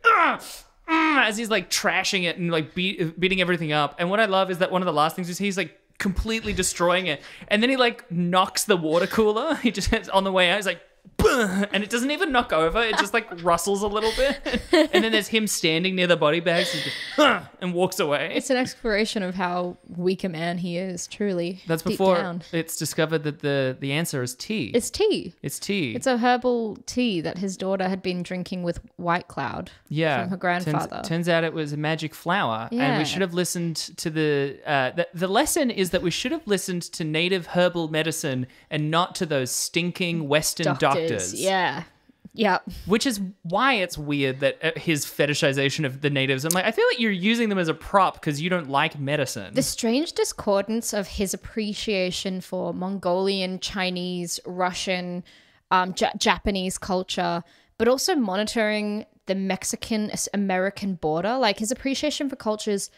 as he's like trashing it and like beating everything up. And what I love is that one of the last things you see, he's like completely destroying it, and then he like knocks the water cooler. He just on the way out, he's like, and it doesn't even knock over. It just like rustles a little bit. And then there's him standing near the body bags and walks away. It's an exploration of how weak a man he is, truly. That's before it's discovered that the answer is tea. It's tea. It's tea. It's a herbal tea that his daughter had been drinking with White Cloud from her grandfather. Turns out it was a magic flower. Yeah. And we should have listened to the lesson is that we should have listened to native herbal medicine and not to those stinking Western doctors. Yeah. Yeah. Which is why it's weird that his fetishization of the natives, I'm like, I feel like you're using them as a prop because you don't like medicine. The strange discordance of his appreciation for Mongolian, Chinese, Russian, Japanese culture, but also monitoring the Mexican-American border, like his appreciation for cultures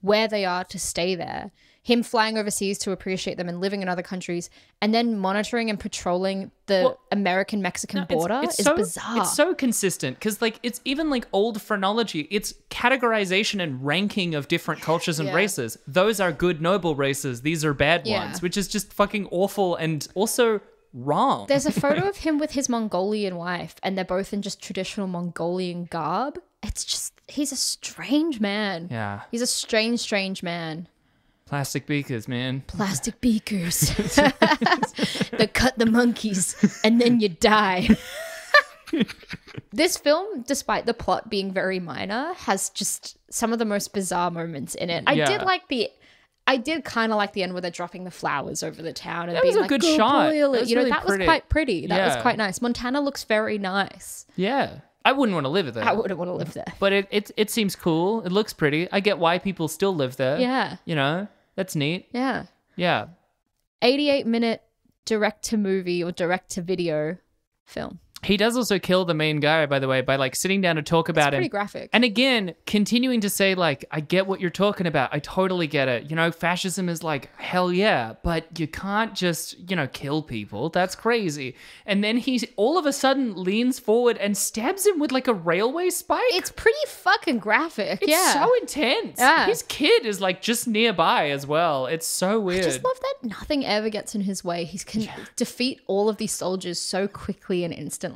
where they are to stay there. Him flying overseas to appreciate them and living in other countries, and then monitoring and patrolling the American-Mexican border is bizarre. It's so consistent because like it's even like old phrenology. It's categorization and ranking of different cultures and races. Those are good, noble races. These are bad ones, which is just fucking awful and also wrong. There's a photo of him with his Mongolian wife, and they're both in just traditional Mongolian garb. It's just, he's a strange man. Yeah. He's a strange, strange man. Plastic beakers, man. Plastic beakers. They cut the monkeys and then you die. This film, despite the plot being very minor, has just some of the most bizarre moments in it. I did kind of like the end where they're dropping the flowers over the town and that was a good shot. That was quite pretty. That was quite nice. Montana looks very nice. Yeah. I wouldn't want to live there. I wouldn't want to live there. But it seems cool. It looks pretty. I get why people still live there. Yeah. You know, that's neat. Yeah. Yeah. 88-minute direct-to-movie or direct-to-video film. He does also kill the main guy, by the way, by like sitting down to talk about him. It's pretty graphic. And again, continuing to say like, I get what you're talking about. I totally get it. You know, fascism is like, hell yeah, but you can't just, you know, kill people. That's crazy. And then he all of a sudden leans forward and stabs him with like a railway spike. It's pretty fucking graphic. It's so intense. Yeah. His kid is like just nearby as well. It's so weird. I just love that nothing ever gets in his way. He can defeat all of these soldiers so quickly and instantly.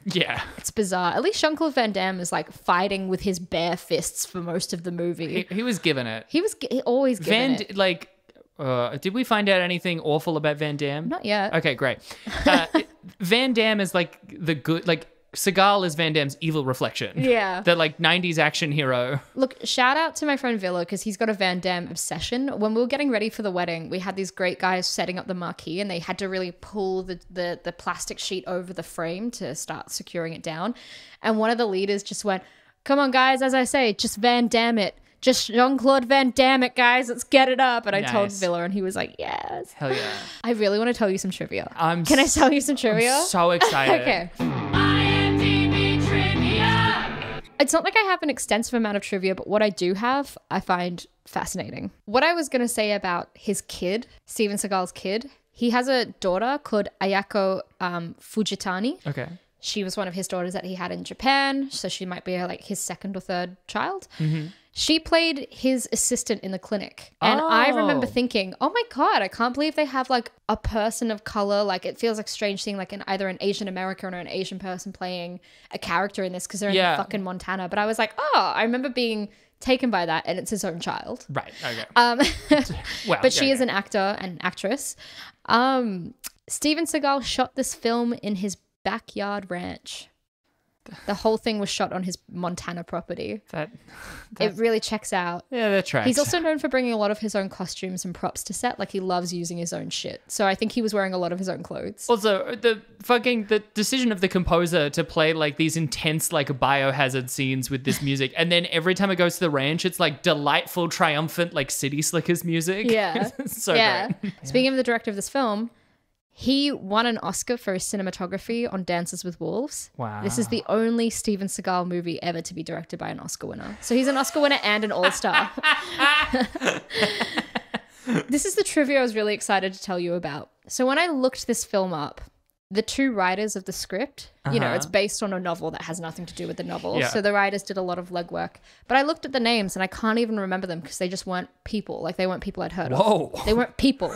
Yeah. It's bizarre. At least Jean-Claude Van Damme is like fighting with his bare fists for most of the movie. He was given it. He always given it. Like, did we find out anything awful about Van Damme? Not yet. Okay, great. Van Damme is like the good, like Seagal is Van Damme's evil reflection. Yeah. The like 90s action hero. Look, shout out to my friend Villa because he's got a Van Damme obsession. When we were getting ready for the wedding, we had these great guys setting up the marquee and they had to really pull the plastic sheet over the frame to start securing it down. And one of the leaders just went, come on guys, as I say, just Van Damme it. Just Jean-Claude Van Damme it, guys. Let's get it up. And I told Villa and he was like, yes. Hell yeah. I really want to tell you some trivia. Can I tell you some trivia? I'm so excited. Okay. It's not like I have an extensive amount of trivia, but what I do have, I find fascinating. What I was going to say about his kid, Steven Seagal's kid, he has a daughter called Ayako Fujitani. Okay. She was one of his daughters that he had in Japan, so she might be like his second or third child. Mm-hmm. She played his assistant in the clinic. And I remember thinking, oh my God, I can't believe they have like a person of color. Like it feels like strange seeing like either an Asian American or an Asian person playing a character in this because they're in fucking Montana. But I was like, I remember being taken by that and it's his own child. Right, okay. But she is an actor and actress. Steven Seagal shot this film in his backyard ranch. The whole thing was shot on his Montana property. It really checks out. Yeah, that tracks. He's also known for bringing a lot of his own costumes and props to set. Like he loves using his own shit. So I think he was wearing a lot of his own clothes. Also, the decision of the composer to play like these intense like biohazard scenes with this music, and then every time it goes to the ranch, it's like delightful, triumphant like City Slickers music. Yeah, so great. Speaking of the director of this film, he won an Oscar for his cinematography on Dances with Wolves. Wow. This is the only Steven Seagal movie ever to be directed by an Oscar winner. So he's an Oscar winner and an all-star. This is the trivia I was really excited to tell you about. So when I looked this film up, the two writers of the script, it's based on a novel that has nothing to do with the novel. Yeah. So the writers did a lot of legwork. But I looked at the names and I can't even remember them because they just weren't people. Like, they weren't people I'd heard Whoa. of. They weren't people.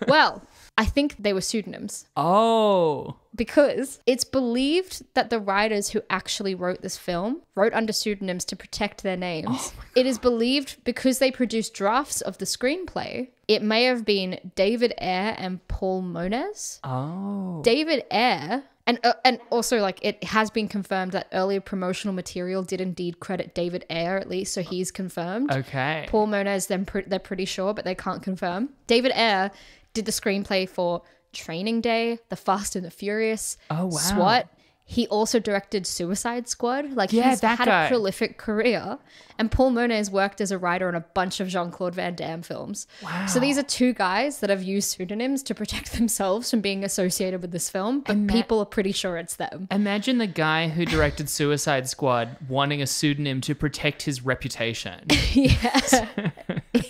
Well, I think they were pseudonyms. Oh. Because it's believed that the writers who actually wrote this film wrote under pseudonyms to protect their names. Oh it is believed because they produced drafts of the screenplay, it may have been David Ayer and Paul Moniz. Oh. David Ayer, and also, like, it has been confirmed that earlier promotional material did indeed credit David Ayer, at least, so he's confirmed. Okay. Paul Moniz, they're pretty sure, but they can't confirm. David Ayer did the screenplay for Training Day, The Fast and the Furious, SWAT. He also directed Suicide Squad. Like, he's had a prolific career. And Paul Moniz worked as a writer on a bunch of Jean-Claude Van Damme films. Wow. So these are two guys that have used pseudonyms to protect themselves from being associated with this film, but people are pretty sure it's them. Imagine the guy who directed Suicide Squad wanting a pseudonym to protect his reputation. Yeah.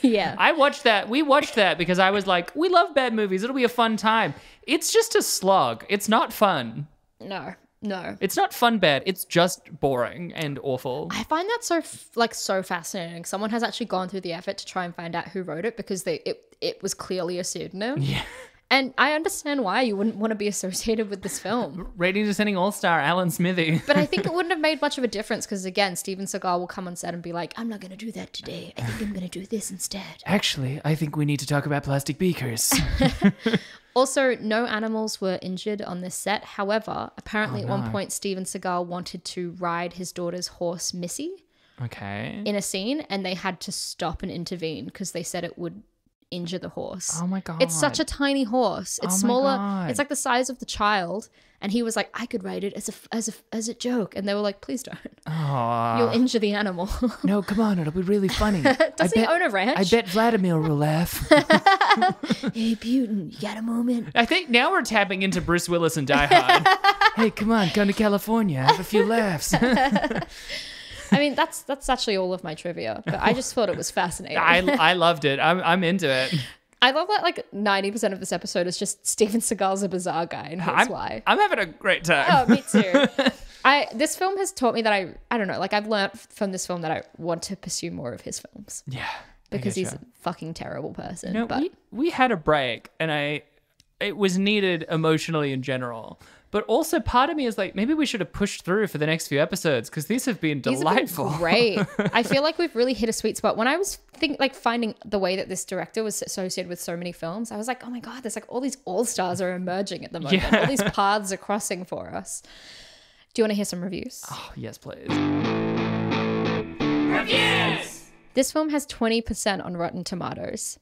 Yeah. I watched that. We watched that because I was like, we love bad movies. It'll be a fun time. It's just a slog. It's not fun. No. It's not fun bad. It's just boring and awful. I find that so fascinating. Someone has actually gone through the effort to try and find out who wrote it because it was clearly a pseudonym. Yeah. And I understand why you wouldn't want to be associated with this film. Ratings Descending All-Star, Alan Smithy. But I think it wouldn't have made much of a difference because, again, Steven Seagal will come on set and be like, I'm not going to do that today. I think I'm going to do this instead. Actually, I think we need to talk about plastic beakers. Also, no animals were injured on this set. However, apparently at one point, Steven Seagal wanted to ride his daughter's horse, Missy, in a scene, and they had to stop and intervene because they said it would injure the horse. Oh my God. It's such a tiny horse. It's smaller. It's like the size of the child. And he was like, I could ride it as a joke. And they were like, please don't. Aww. You'll injure the animal. No, come on. It'll be really funny. Does he own a ranch? I bet Vladimir will laugh. Hey, Putin, you got a moment? I think now we're tapping into Bruce Willis and Die Hard. Hey, come on. Come to California. Have a few laughs. I mean, that's actually all of my trivia, but I just thought it was fascinating. I loved it. I'm into it. I love that like 90% of this episode is just Steven Seagal's a bizarre guy, and here's why. I'm having a great time. Oh, me too. This film has taught me that I don't know, like I've learned from this film that I want to pursue more of his films. Yeah. Because he's a fucking terrible person. You know, but we had a break, and it was needed emotionally in general. But also part of me is like, maybe we should have pushed through for the next few episodes because these have been delightful. These have been great. I feel like we've really hit a sweet spot. When I was finding the way that this director was associated with so many films, I was like, oh my God, there's like all these all-stars are emerging at the moment. Yeah. All these paths are crossing for us. Do you want to hear some reviews? Oh, yes, please. Reviews! This film has 20% on Rotten Tomatoes.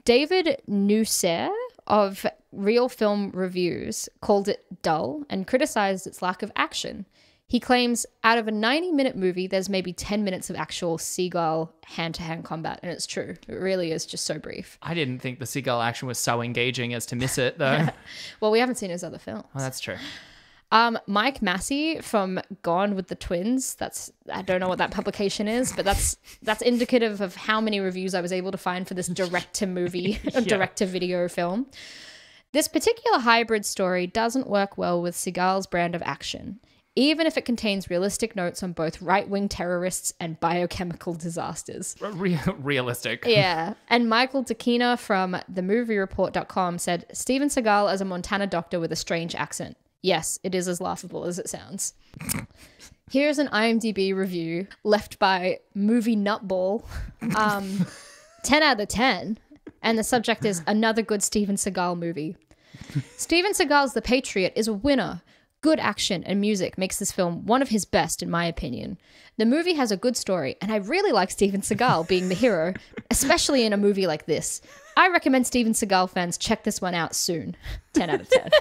David Nusser of Real Film Reviews called it dull and criticized its lack of action. He claims out of a 90-minute movie, there's maybe 10 minutes of actual Seagal hand-to-hand combat, and it's true. It really is just so brief. I didn't think the Seagal action was so engaging as to miss it, though. Well, we haven't seen his other films. Well, that's true. Mike Massey from Gone with the Twins. I don't know what that publication is, but that's indicative of how many reviews I was able to find for this direct-to-movie, direct-to-video film. This particular hybrid story doesn't work well with Seagal's brand of action, even if it contains realistic notes on both right-wing terrorists and biochemical disasters. Realistic. Yeah. And Michael Dakina from themoviereport.com said, Steven Seagal as a Montana doctor with a strange accent. Yes, it is as laughable as it sounds. Here's an IMDb review left by Movie Nutball. 10 out of 10. And the subject is another good Steven Seagal movie. Steven Seagal's The Patriot is a winner. Good action and music makes this film one of his best, in my opinion. The movie has a good story, and I really like Steven Seagal being the hero, especially in a movie like this. I recommend Steven Seagal fans check this one out soon. 10 out of 10.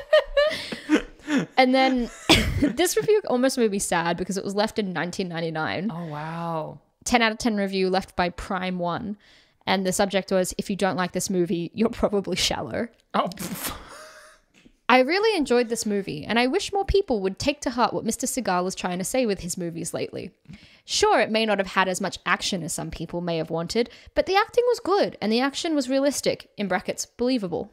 And then this review almost made me sad because it was left in 1999. Oh, wow. 10 out of 10 review left by Prime One. And the subject was, if you don't like this movie, you're probably shallow. Oh, I really enjoyed this movie, and I wish more people would take to heart what Mr. Seagal was trying to say with his movies lately. Sure, it may not have had as much action as some people may have wanted, but the acting was good, and the action was realistic, in brackets, believable.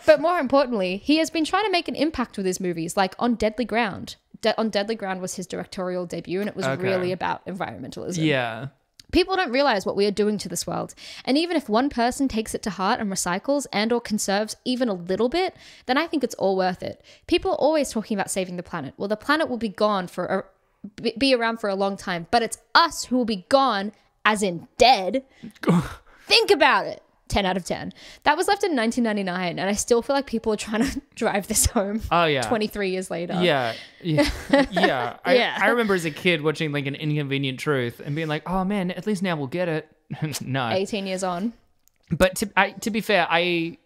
But more importantly, he has been trying to make an impact with his movies, like On Deadly Ground. On Deadly Ground was his directorial debut, and it was really about environmentalism. Yeah. People don't realize what we are doing to this world. And even if one person takes it to heart and recycles and or conserves even a little bit, then I think it's all worth it. People are always talking about saving the planet. Well, the planet will be around for a long time, but it's us who will be gone, as in dead. Think about it. 10 out of 10. That was left in 1999, and I still feel like people are trying to drive this home. Oh, yeah. 23 years later. Yeah. I remember as a kid watching like An Inconvenient Truth and being like, oh man, at least now we'll get it. No. 18 years on. But to be fair, I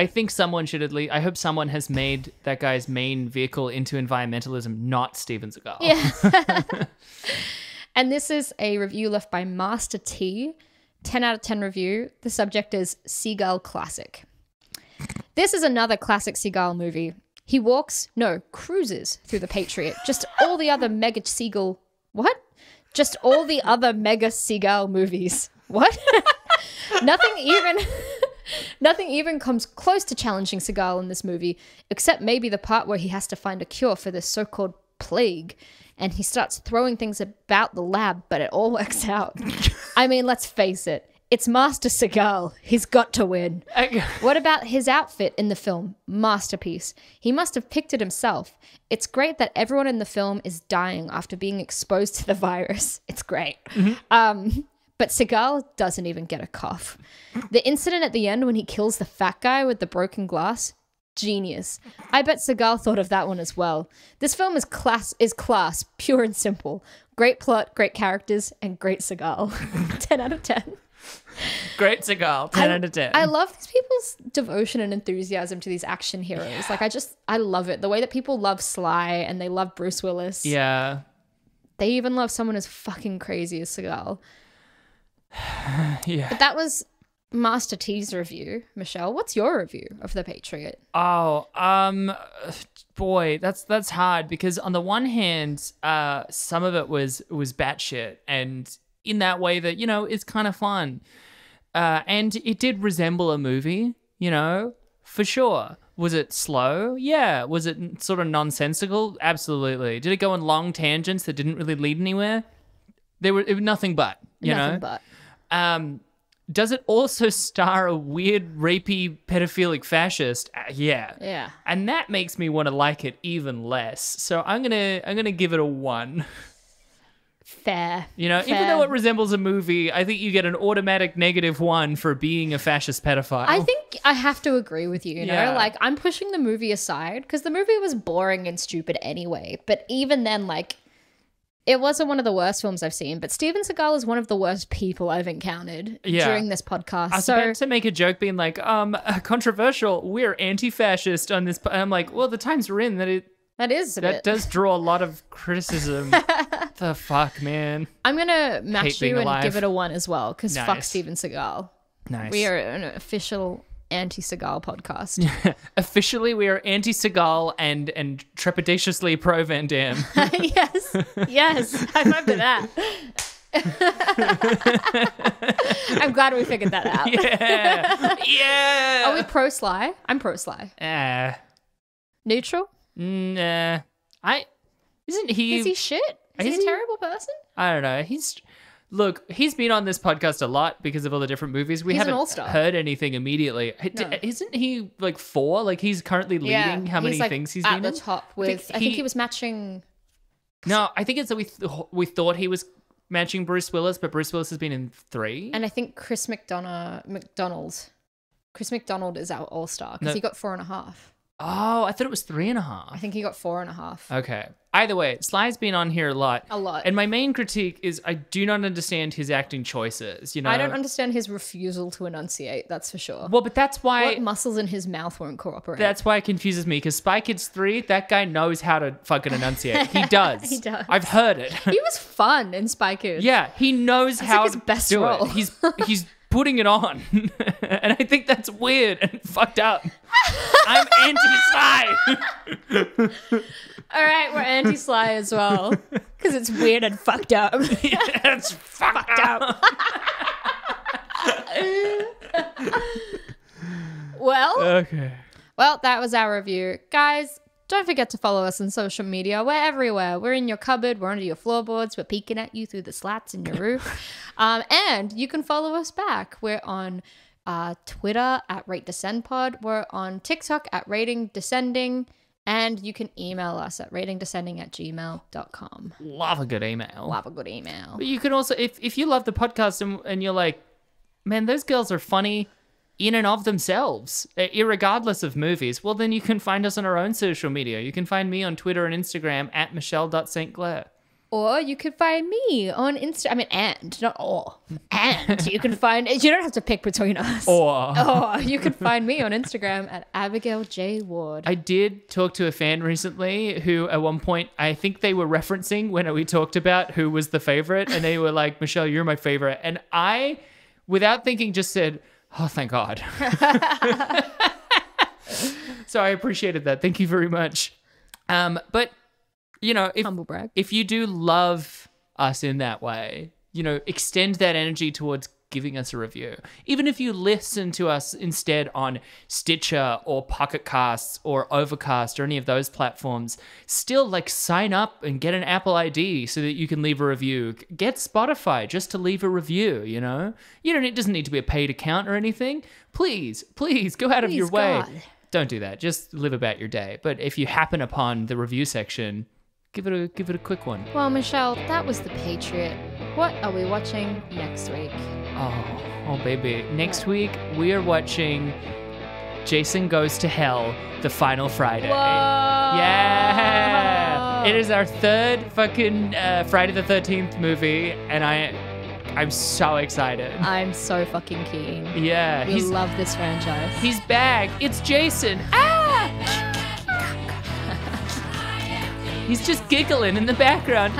think someone should I hope someone has made that guy's main vehicle into environmentalism, not Steven Seagal. Yeah. And this is a review left by Master T. 10 out of 10 review. The subject is Seagal Classic. This is another classic Seagal movie. He cruises through the Patriot. Just all the other mega Seagal movies. What? Nothing even comes close to challenging Seagal in this movie, except maybe the part where he has to find a cure for this so-called plague. And he starts throwing things about the lab, but it all works out. I mean, let's face it. It's Master Seagal. He's got to win. What about his outfit in the film? Masterpiece. He must have picked it himself. It's great that everyone in the film is dying after being exposed to the virus. It's great. Mm-hmm. But Seagal doesn't even get a cough. The incident at the end when he kills the fat guy with the broken glass, genius. I bet Seagal thought of that one as well. This film is class, pure and simple. Great plot, great characters, and great Seagal. 10 out of 10. Great Seagal. 10 out of 10. I love these people's devotion and enthusiasm to these action heroes. Yeah. Like, I love it. The way that people love Sly and they love Bruce Willis. Yeah. They even love someone as fucking crazy as Seagal. Yeah. But that was Master T's review. Michelle, what's your review of The Patriot? Oh, boy, that's hard because on the one hand, some of it was batshit, and in that way that, you know, it's kind of fun. And it did resemble a movie, you know, for sure. Was it slow? Yeah. Was it sort of nonsensical? Absolutely. Did it go on long tangents that didn't really lead anywhere? It was nothing but, you know? Nothing but. Does it also star a weird, rapey, pedophilic fascist? Yeah. Yeah. And that makes me want to like it even less. So I'm gonna give it a 1. Fair. You know, Fair. even though it resembles a movie, I think you get an automatic -1 for being a fascist pedophile. I think I have to agree with you, you know? Yeah. Like, I'm pushing the movie aside because the movie was boring and stupid anyway. But even then, like, it wasn't one of the worst films I've seen, but Steven Seagal is one of the worst people I've encountered during this podcast. I was about to make a joke being like, controversial, we're anti-fascist on this. I'm like, well, the times we're in that does draw a lot of criticism. The fuck, man. I'm going to match you and alive. give it a 1 as well, because fuck Nice. Steven Seagal. Nice. We are an official anti-Seagal podcast. Officially, we are anti-Seagal and trepidatiously pro-Van Damme. Yes. I remember that. I'm glad we figured that out. Yeah. Are we pro-Sly? I'm pro-Sly. Neutral? Nah. Isn't he... Is he shit? Is he a terrible person? I don't know. He's been on this podcast a lot because of all the different movies. We He's an haven't all-star. heard anything immediately. No. Isn't he like 4? Like he's currently leading how many things he's been at in? the top with, I think he was matching... No, I think it's that we thought he was matching Bruce Willis, but Bruce Willis has been in 3. And I think Chris McDonald is our all-star because he got 4.5. Oh, I thought it was 3.5. I think he got 4.5. Okay. Either way, Sly's been on here a lot. And my main critique is I do not understand his acting choices. You know, I don't understand his refusal to enunciate. That's for sure. Well, but that's why what muscles in his mouth won't cooperate. That's why it confuses me because Spy Kids 3, that guy knows how to fucking enunciate. He does. He does. I've heard it. He was fun in Spy Kids. Yeah, he knows how like his best to do role. it. He's putting it on. And I think that's weird and fucked up. I'm anti-Sly. All right, we're anti-Sly as well. Because it's weird and fucked up. Yeah, it's fucked up. Okay. Well, that was our review. Guys, don't forget to follow us on social media. We're everywhere. We're in your cupboard. We're under your floorboards. We're peeking at you through the slats in your roof. And you can follow us back. We're on Twitter at RateDescendPod. We're on TikTok at RatingDescending. And you can email us at ratingdescending@gmail.com. Love a good email. Love a good email. But you can also, if you love the podcast and you're like, man, those girls are funny in and of themselves, irregardless of movies, well, then you can find us on our own social media. You can find me on Twitter and Instagram at michelle.stclair. Or you can find me on Insta. I mean, and, not or. And you can find, you don't have to pick between us. Or you can find me on Instagram at Abigail J. Ward. I did talk to a fan recently who at one point, I think they were referencing when we talked about who was the favorite. And they were like, Michelle, you're my favorite. And I, without thinking, just said, oh, thank God. So I appreciated that. Thank you very much. But, you know, humble brag. If you do love us in that way, you know, extend that energy towards giving us a review. Even if you listen to us instead on Stitcher or Pocket Casts or Overcast or any of those platforms, still like sign up and get an Apple ID so that you can leave a review. Get Spotify just to leave a review, you know? It doesn't need to be a paid account or anything. Please go out of your way. God. Don't do that. Just live about your day. But if you happen upon the review section, give it a quick one. Well, Michelle, that was The Patriot. What are we watching next week? Oh, baby. Next week, we are watching Jason Goes to Hell, The Final Friday. Whoa! Yeah! It is our third fucking Friday the 13th movie, and I'm so excited. I'm so fucking keen. Yeah. We love this franchise. He's back. It's Jason. Ah! He's just giggling in the background.